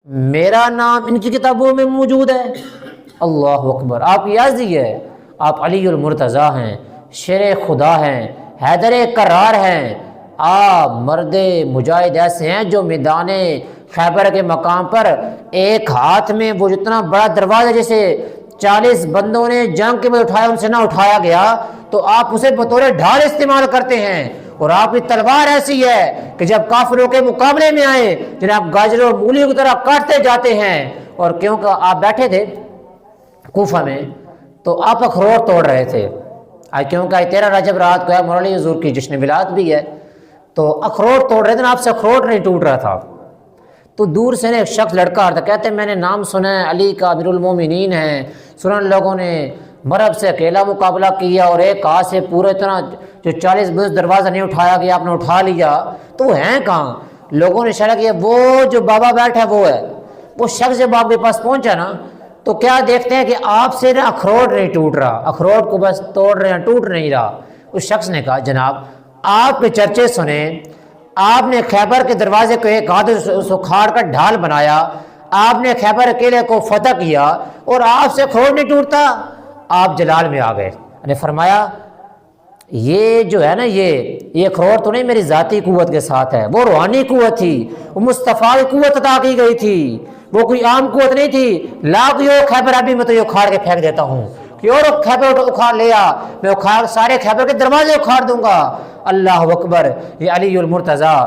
میرا نام ان کی کتابوں میں موجود ہے۔ اللہ اکبر، آپ کی یازی ہے، آپ علی المرتضیٰ ہیں، شیر خدا ہیں، حیدر کرار ہیں، آپ مرد مجاہد ایسے ہیں جو میدان خیبر کے مقام پر ایک ہاتھ میں وہ جتنا بڑا دروازہ جسے 40 بندوں نے جنگ کے میں اٹھایا ان سے نہ اٹھایا گیا، تو آپ اسے بطور ڈھال استعمال کرتے ہیں، اور آپ کی تلوار ایسی ہے کہ جب کافروں کے مقابلے میں آئے جناب گاجر و مولی کی طرح کاٹتے جاتے ہیں۔ اور کیونکہ آپ بیٹھے تھے کوفہ میں تو آپ اخروٹ توڑ رہے تھے، کیونکہ 13 رجب رات کو ہے مولا حضور کی جشن ولادت بھی ہے، تو اخروٹ توڑ رہے تھے نا، آپ سے اخروٹ نہیں ٹوٹ رہا تھا۔ تو دور سے ایک شخص لڑکا آتا کہتے ہیں میں نے نام سنا ہے، علی کا امیر المومنین ہے، سنا لوگوں نے مرب سے اکیلا مقابلہ کیا اور ایک ہاتھ سے پورے طرح جو 40 بز دروازہ نہیں اٹھایا گیا آپ نے اٹھا لیا، تو وہ ہیں کہاں؟ لوگوں نے اشارہ کیا وہ جو بابا بیٹھا وہ ہے۔ وہ شخص جب آپ کے پاس پہنچا نا تو کیا دیکھتے ہیں کہ آپ سے نا اخروٹ نہیں ٹوٹ رہا، اخروٹ کو بس توڑ رہے ہیں، ٹوٹ نہیں رہا۔ اس شخص نے کہا جناب آپ کے چرچے سنیں، آپ نے خیبر کے دروازے کو ایک ہاتھ اس اکھاڑ کا ڈھال بنایا، آپ نے خیبر اکیلے کو فتح کیا اور آپ سے اخروٹ نہیں ٹوٹتا، آپ جلال میں آ گئے۔ نے فرمایا یہ جو ہے نا یہ اخروٹ تو نہیں میری ذاتی قوت کے ساتھ ہے، وہ روحانی قوت تھی، وہ مصطفیٰ کی قوت عطا کی گئی تھی، وہ کوئی عام قوت نہیں تھی۔ لاکھ یہ خیبر ابھی میں تو یہ اکھاڑ کے پھینک دیتا ہوں کہ اور خیبر اکھاڑ لیا، میں اکھاڑ سارے خیبر کے دروازے اکھاڑ دوں گا۔ اللہ اکبر، یہ علی المرتضیٰ